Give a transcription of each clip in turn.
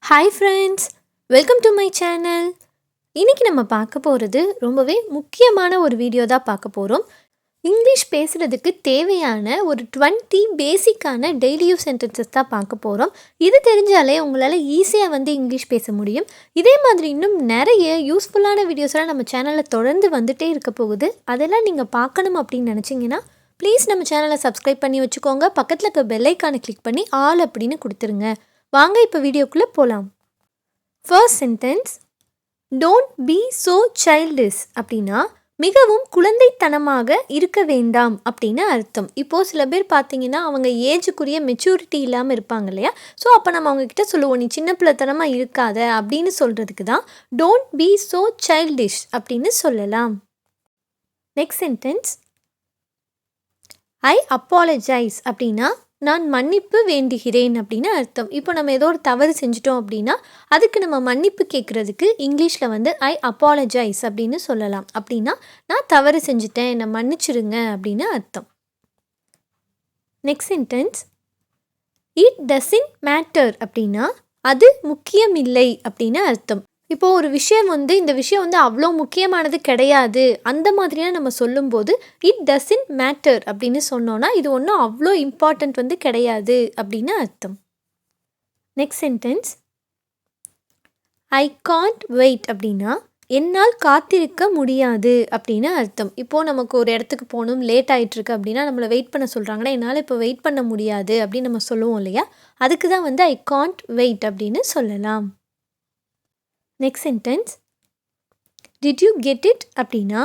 Hi friends, welcome to my channel. இன்றைக்கி நம்ம பார்க்க போகிறது ரொம்பவே முக்கியமான ஒரு வீடியோ தான் பார்க்க போகிறோம். இங்கிலீஷ் பேசுகிறதுக்கு தேவையான ஒரு 20 பேசிக்கான டெய்லி யூஸ் சென்டென்சஸ் தான் பார்க்க போகிறோம். இது தெரிஞ்சாலே உங்களால் ஈஸியாக இங்கிலீஷ் பேச முடியும். இதே மாதிரி இன்னும் நிறைய யூஸ்ஃபுல்லான வீடியோஸ்லாம் நம்ம சேனலில் தொடர்ந்து வந்துகிட்டே இருக்க போகுது. அதெல்லாம் நீங்கள் பார்க்கணும் அப்படின்னு நினச்சிங்கன்னா ப்ளீஸ் நம்ம சேனலை சப்ஸ்கிரைப் பண்ணி வச்சுக்கோங்க. பக்கத்தில் இருக்க பெல் ஐக்கானை கிளிக் பண்ணி ஆல் அப்படின்னு கொடுத்துருங்க. வாங்க இப்போ வீடியோக்குள்ளே போகலாம். First sentence, don't be so childish அப்படின்னா மிகவும் குழந்தைத்தனமாக இருக்க வேண்டாம் அப்படின்னு அர்த்தம். இப்போது சில பேர் பார்த்தீங்கன்னா அவங்க ஏஜுக்குரிய மெச்சூரிட்டி இல்லாமல் இருப்பாங்க இல்லையா? ஸோ அப்போ நம்ம அவங்கக்கிட்ட சொல்லுவோம், நீ சின்ன பிள்ளைத்தனமாக இருக்காத அப்படின்னு சொல்கிறதுக்கு தான் டோன்ட் பி ஸோ சைல்டிஷ் அப்படின்னு சொல்லலாம். நெக்ஸ்ட் சென்டென்ஸ், ஐ அப்பாலஜைஸ் அப்படின்னா நான் மன்னிப்பு வேண்டுகிறேன் அப்படின்னு அர்த்தம். இப்போ நம்ம ஏதோ ஒரு தவறு செஞ்சிட்டோம் அப்படின்னா அதுக்கு நம்ம மன்னிப்பு கேட்குறதுக்கு இங்கிலீஷில் ஐ அப்பாலஜைஸ் அப்படின்னு சொல்லலாம். அப்படின்னா நான் தவறு செஞ்சுட்டேன், என்னை மன்னிச்சிருங்க அப்படின்னு அர்த்தம். Next sentence, it doesn't matter அப்படின்னா அது முக்கியமில்லை அப்படின்னு அர்த்தம். இப்போது ஒரு விஷயம் இந்த விஷயம் அவ்வளோ முக்கியமானது கிடையாது அந்த மாதிரியாக நம்ம சொல்லும்போது இட் டசன்ட் மேட்டர் அப்படின்னு சொன்னோன்னா இது ஒன்றும் அவ்வளோ இம்பார்ட்டண்ட் கிடையாது அப்படின்னு அர்த்தம். Next sentence, I can't wait அப்படின்னா என்னால் காத்திருக்க முடியாது அப்படின்னு அர்த்தம். இப்போது நமக்கு ஒரு இடத்துக்கு போகணும், லேட் ஆகிட்டுருக்கு அப்படின்னா நம்மளை வெயிட் பண்ண சொல்கிறாங்கன்னா என்னால் இப்போ வெயிட் பண்ண முடியாது அப்படின்னு நம்ம சொல்லுவோம் இல்லையா? அதுக்கு தான் ஐ காண்ட் வெயிட் அப்படின்னு சொல்லலாம். Next sentence, did you get it அப்படின்னா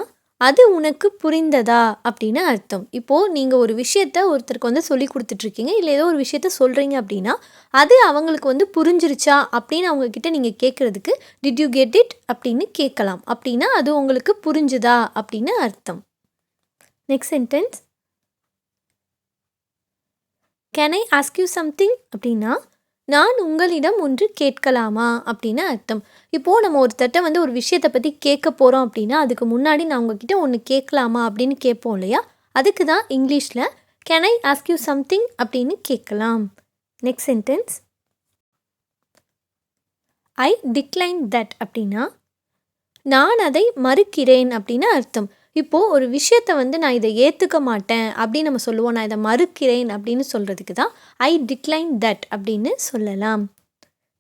அது உனக்கு புரிந்ததா அப்படின்னு அர்த்தம். இப்போது நீங்கள் ஒரு விஷயத்த ஒருத்தருக்கு சொல்லி கொடுத்துட்ருக்கீங்க, இல்லை ஏதோ ஒரு விஷயத்த சொல்கிறீங்க அப்படின்னா அது அவங்களுக்கு புரிஞ்சிருச்சா அப்படின்னு அவங்கக்கிட்ட நீங்கள் கேட்குறதுக்கு டிட் யூ கெட் இட் அப்படின்னு கேட்கலாம். அப்படின்னா அது உங்களுக்கு புரிஞ்சுதா அப்படின்னு அர்த்தம். Next sentence, can I ask you something அப்படின்னா நான் உங்களிடம் ஒன்று கேட்கலாமா அப்படின்னு அர்த்தம். இப்போது நம்ம ஒருத்தட்ட ஒரு விஷயத்தை பற்றி கேட்க போகிறோம் அப்படின்னா அதுக்கு முன்னாடி நான் உங்ககிட்ட ஒன்று கேட்கலாமா அப்படின்னு கேட்போம் இல்லையா? அதுக்கு தான் இங்கிலீஷில் can I ask you something அப்படின்னு கேட்கலாம். Next sentence, I decline that அப்படின்னா நான் அதை மறுக்கிறேன் அப்படின்னு அர்த்தம். இப்போது ஒரு விஷயத்தை நான் இதை ஏற்றுக்க மாட்டேன் அப்படின்னு நம்ம சொல்லுவோம், நான் இதை மறுக்கிறேன் அப்படின்னு சொல்கிறதுக்கு தான் ஐ டிக்ளைன் தட் அப்படின்னு சொல்லலாம்.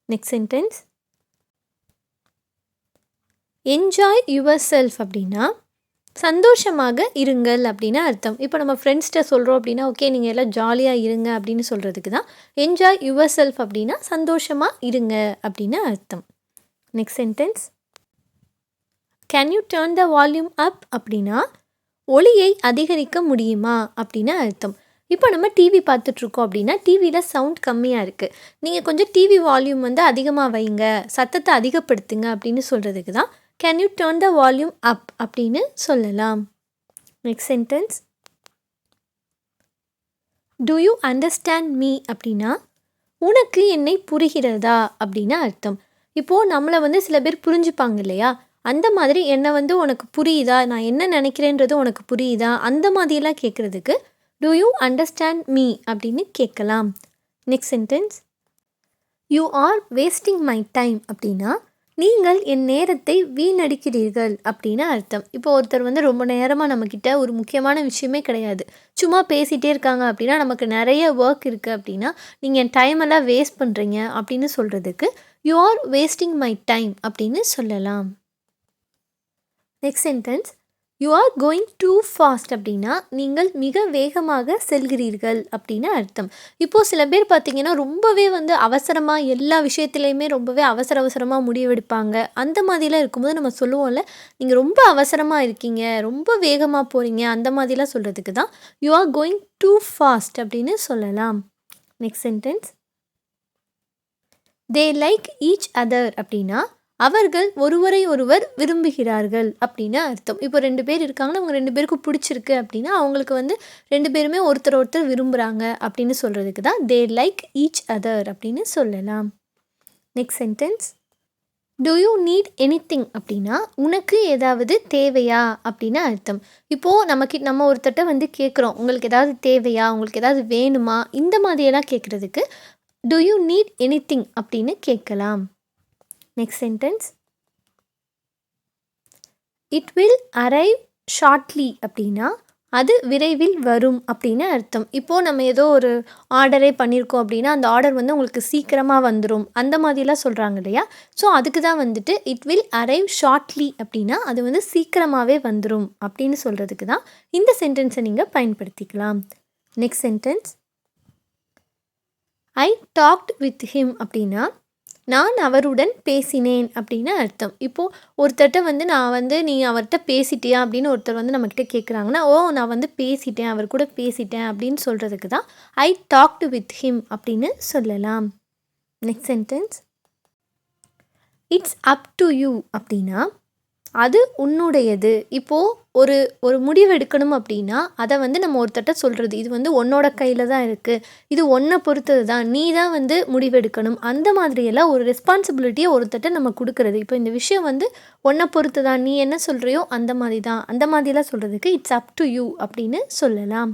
Next sentence, enjoy your self அப்படின்னா சந்தோஷமாக இருங்கள் அப்படின்னு அர்த்தம். இப்போ நம்ம ஃப்ரெண்ட்ஸ்கிட்ட சொல்கிறோம் அப்படின்னா ஓகே நீங்கள் எல்லாம் ஜாலியாக இருங்க அப்படின்னு சொல்கிறதுக்கு தான் என்ஜாய் யுவர் செல்ஃப் அப்படின்னா சந்தோஷமாக இருங்க அப்படின்னு அர்த்தம். Next sentence, can you turn the volume அப் அப்படின்னா ஒளியை அதிகரிக்க முடியுமா அப்படின்னு அர்த்தம். இப்போ நம்ம டிவி பார்த்துட்ருக்கோம் அப்படின்னா டிவியில் சவுண்ட் கம்மியாக இருக்குது, நீங்கள் கொஞ்சம் டிவி வால்யூம் அதிகமாக வைங்க, சத்தத்தை அதிகப்படுத்துங்க அப்படின்னு சொல்கிறதுக்கு தான் can you turn the volume அப் அப்படின்னு சொல்லலாம். Next sentence, to you understand me அப்படின்னா உனக்கு என்னை புரிகிறதா அப்படின்னு அர்த்தம். இப்போது நம்மளை சில பேர் புரிஞ்சுப்பாங்க இல்லையா? அந்த மாதிரி என்னை உனக்கு புரியுதா, நான் என்ன நினைக்கிறேன்றது உனக்கு புரியுதா, அந்த மாதிரியெல்லாம் கேட்குறதுக்கு டு யூ அண்டர்ஸ்டாண்ட் மீ அப்படின்னு கேட்கலாம். Next sentence, you are wasting my time அப்படின்னா நீங்கள் என் நேரத்தை வீணடிக்கிறீர்கள் அப்படின்னு அர்த்தம். இப்போ ஒருத்தர் ரொம்ப நேரமாக நம்மக்கிட்ட ஒரு முக்கியமான விஷயமே கிடையாது, சும்மா பேசிகிட்டே இருக்காங்க அப்படின்னா நமக்கு நிறைய ஒர்க் இருக்குது அப்படின்னா நீங்கள் என் டைமெல்லாம் வேஸ்ட் பண்ணுறீங்க அப்படின்னு சொல்கிறதுக்கு you are wasting my time அப்படின்னு சொல்லலாம். Next sentence, you are going two fast அப்படின்னா நீங்கள் மிக வேகமாக செல்கிறீர்கள் அப்படின்னு அர்த்தம். இப்போது சில பேர் பார்த்திங்கன்னா ரொம்பவே அவசரமாக எல்லா விஷயத்துலையுமே ரொம்பவே அவசரமாக முடிவெடுப்பாங்க. அந்த மாதிரிலாம் இருக்கும்போது நம்ம சொல்லுவோம்ல, நீங்கள் ரொம்ப அவசரமாக இருக்கீங்க, ரொம்ப வேகமாக போகிறீங்க, அந்த மாதிரிலாம் சொல்கிறதுக்கு தான் you are going two fast அப்படின்னு சொல்லலாம். Next sentence, they like each other அப்படின்னா அவர்கள் ஒருவரை ஒருவர் விரும்புகிறார்கள் அப்படின்னு அர்த்தம். இப்போ 2 பேர் இருக்காங்கன்னா அவங்க 2 பேருக்கும் பிடிச்சிருக்கு அப்படின்னா அவங்களுக்கு 2 பேருமே ஒருத்தர் ஒருத்தர் விரும்புகிறாங்க அப்படின்னு சொல்கிறதுக்கு தான் தே லைக் ஈச் அதர் அப்படின்னு சொல்லலாம். Next sentence, to you need anything அப்படின்னா உனக்கு ஏதாவது தேவையா அப்படின்னு அர்த்தம். இப்போது நம்ம ஒருத்தட்ட கேட்குறோம், உங்களுக்கு ஏதாவது தேவையா, உங்களுக்கு ஏதாவது வேணுமா, இந்த மாதிரியெல்லாம் கேட்குறதுக்கு டு யூ நீட் எனிதிங் அப்படின்னு கேட்கலாம். Next sentence, it will arrive shortly அப்படின்னா அது விரைவில் வரும் அப்படின்னு அர்த்தம். இப்போது நம்ம ஏதோ ஒரு ஆர்டரே பண்ணியிருக்கோம் அப்படின்னா அந்த ஆர்டர் வந்து உங்களுக்கு சீக்கிரமாக வந்துடும் அந்த மாதிரிலாம் சொல்கிறாங்க இல்லையா. ஸோ அதுக்கு தான் வந்துட்டு இட் வில் அரைவ் ஷார்ட்லி அப்படின்னா அது வந்து சீக்கிரமாகவே வந்துடும் அப்படின்னு சொல்கிறதுக்கு தான் இந்த சென்டென்ஸை நீங்கள் பயன்படுத்திக்கலாம். Next sentence, I talked with him அப்படின்னா நான் அவருடன் பேசினேன் அப்படின்னு அர்த்தம். இப்போது ஒருத்தர்கிட்ட வந்து நான் வந்து நீ அவர்கிட்ட பேசிட்டியா அப்படின்னு ஒருத்தர் வந்து நம்மக்கிட்ட கேட்குறாங்கன்னா, ஓ நான் வந்து பேசிட்டேன், அவர் கூட பேசிட்டேன் அப்படின்னு சொல்கிறதுக்கு தான் ஐ டாக்டு வித் ஹிம் அப்படின்னு சொல்லலாம். Next sentence, it's up to you அப்படின்னா அது உன்னுடையது. இப்போது ஒரு ஒரு முடிவு எடுக்கணும் அப்படின்னா அதை வந்து நம்ம ஒருத்தட்ட சொல்கிறது, இது வந்து உன்னோட கையில் தான் இருக்குது, இது உன்னை பொறுத்தது தான், நீ தான் வந்து முடிவெடுக்கணும், அந்த மாதிரியெல்லாம் ஒரு ரெஸ்பான்சிபிலிட்டியை ஒருத்தட்ட நம்ம கொடுக்குறது. இப்போ இந்த விஷயம் வந்து உன்னை பொறுத்து தான், நீ என்ன சொல்கிறியோ அந்த மாதிரி தான், அந்த மாதிரியெல்லாம் சொல்கிறதுக்கு இட்ஸ் அப் டு யூ அப்படின்னு சொல்லலாம்.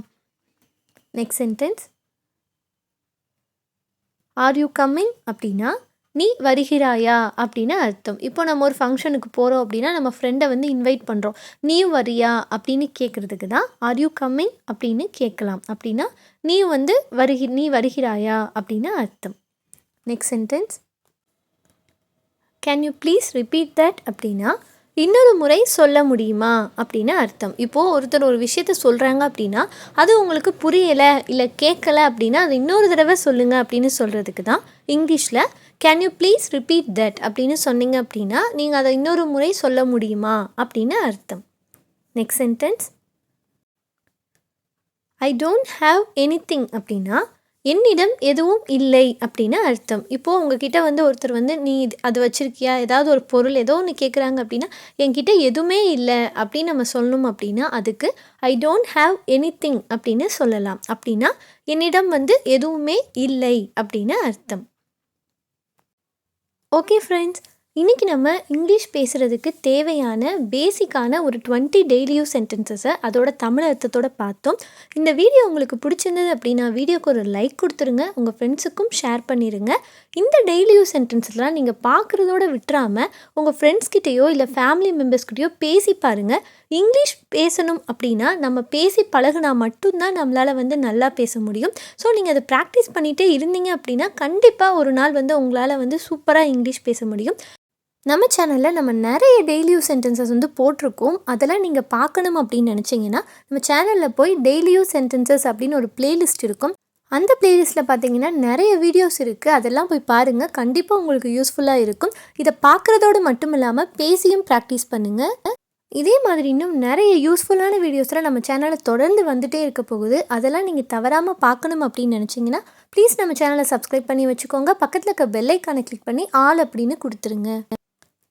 Next sentence, are you coming அப்படின்னா நீ வருகிறாயா அப்படின்னு அர்த்தம். இப்போ நம்ம ஒரு ஃபங்க்ஷனுக்கு போகிறோம் அப்படின்னா நம்ம ஃப்ரெண்டை வந்து இன்வைட் பண்ணுறோம், நீயும் வரியா அப்படின்னு கேட்குறதுக்கு தான் ஆர் யூ கம்மிங் அப்படின்னு கேட்கலாம். அப்படின்னா நீ வந்து நீ வருகிறாயா அப்படின்னு அர்த்தம். Next sentence, can you please repeat that அப்படின்னா இன்னொரு முறை சொல்ல முடியுமா அப்படின்னு அர்த்தம். இப்போது ஒருத்தர் ஒரு விஷயத்த சொல்கிறாங்க அப்படின்னா அது உங்களுக்கு புரியலை இல்லை கேட்கலை அப்படின்னா அது இன்னொரு தடவை சொல்லுங்கள் அப்படின்னு சொல்கிறதுக்கு தான் இங்கிலீஷில் can you please repeat that அப்படின்னு சொன்னீங்க அப்படின்னா நீங்கள் அதை இன்னொரு முறை சொல்ல முடியுமா அப்படின்னு அர்த்தம். Next sentence, I don't have anything அப்படின்னா என்னிடம் எதுவும் இல்லை அப்படின்னு அர்த்தம். இப்போது உங்ககிட்ட வந்து ஒருத்தர் வந்து நீ அது வச்சுருக்கியா, ஏதாவது ஒரு பொருள் ஏதோ ஒன்று கேட்குறாங்க அப்படின்னா என்கிட்ட எதுவுமே இல்லை அப்படின்னு நம்ம சொல்லணும். அப்படின்னா அதுக்கு ஐ டோன்ட் ஹாவ் எனிதிங் அப்படின்னு சொல்லலாம். அப்படின்னா என்னிடம் வந்து எதுவுமே இல்லை அப்படின்னு அர்த்தம். ஓகே ஃப்ரெண்ட்ஸ், இன்றைக்கி நம்ம இங்கிலீஷ் பேசுகிறதுக்கு தேவையான பேசிக்கான ஒரு 20 டெய்லி யூஸ் சென்டென்சஸை அதோட தமிழ் அர்த்தத்தோடு பார்த்தோம். இந்த வீடியோ உங்களுக்கு பிடிச்சிருந்தது அப்படின்னா வீடியோக்கு ஒரு லைக் கொடுத்துருங்க, உங்கள் ஃப்ரெண்ட்ஸுக்கும் ஷேர் பண்ணிடுங்க. இந்த டெய்லி யூஸ் சென்டென்ஸ்லாம் நீங்கள் பார்க்குறதோட விட்டுறாமல் உங்கள் ஃப்ரெண்ட்ஸ்கிட்டையோ இல்லை ஃபேமிலி மெம்பர்ஸ்கிட்டையோ பேசி பாருங்கள். இங்கிலீஷ் பேசணும் அப்படின்னா நம்ம பேசி பழகுனா மட்டும்தான் நம்மளால் வந்து நல்லா பேச முடியும். ஸோ நீங்கள் அதை ப்ராக்டிஸ் பண்ணிகிட்டே இருந்தீங்க அப்படின்னா கண்டிப்பாக ஒரு நாள் வந்து உங்களால் வந்து சூப்பராக இங்கிலீஷ் பேச முடியும். நம்ம சேனலில் நம்ம நிறைய டெய்லி யூஸ் சென்டென்சஸ் வந்து போட்டிருக்கோம். அதெல்லாம் நீங்கள் பார்க்கணும் அப்படின்னு நினச்சிங்கன்னா நம்ம சேனலில் போய் டெய்லி யூஸ் சென்டென்சஸ் அப்படின்னு ஒரு பிளேலிஸ்ட் இருக்கும். அந்த பிளேலிஸ்ட்டில் பார்த்தீங்கன்னா நிறைய வீடியோஸ் இருக்குது, அதெல்லாம் போய் பாருங்கள். கண்டிப்பாக உங்களுக்கு யூஸ்ஃபுல்லாக இருக்கும். இதை பார்க்குறதோடு மட்டும் இல்லாமல் பேசியும் ப்ராக்டிஸ் பண்ணுங்கள். இதே மாதிரி இன்னும் நிறைய யூஸ்ஃபுல்லான வீடியோஸ்லாம் நம்ம சேனலில் தொடர்ந்து வந்துகிட்டே இருக்க போகுது. அதெல்லாம் நீங்கள் தவறாமல் பார்க்கணும் அப்படின்னு நினச்சிங்கன்னா ப்ளீஸ் நம்ம சேனலை சப்ஸ்கிரைப் பண்ணி வச்சுக்கோங்க. பக்கத்தில் இருக்க பெல் ஐக்கானை கிளிக் பண்ணி ஆல் அப்படின்னு கொடுத்துருங்க.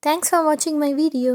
Thanks for watching my video.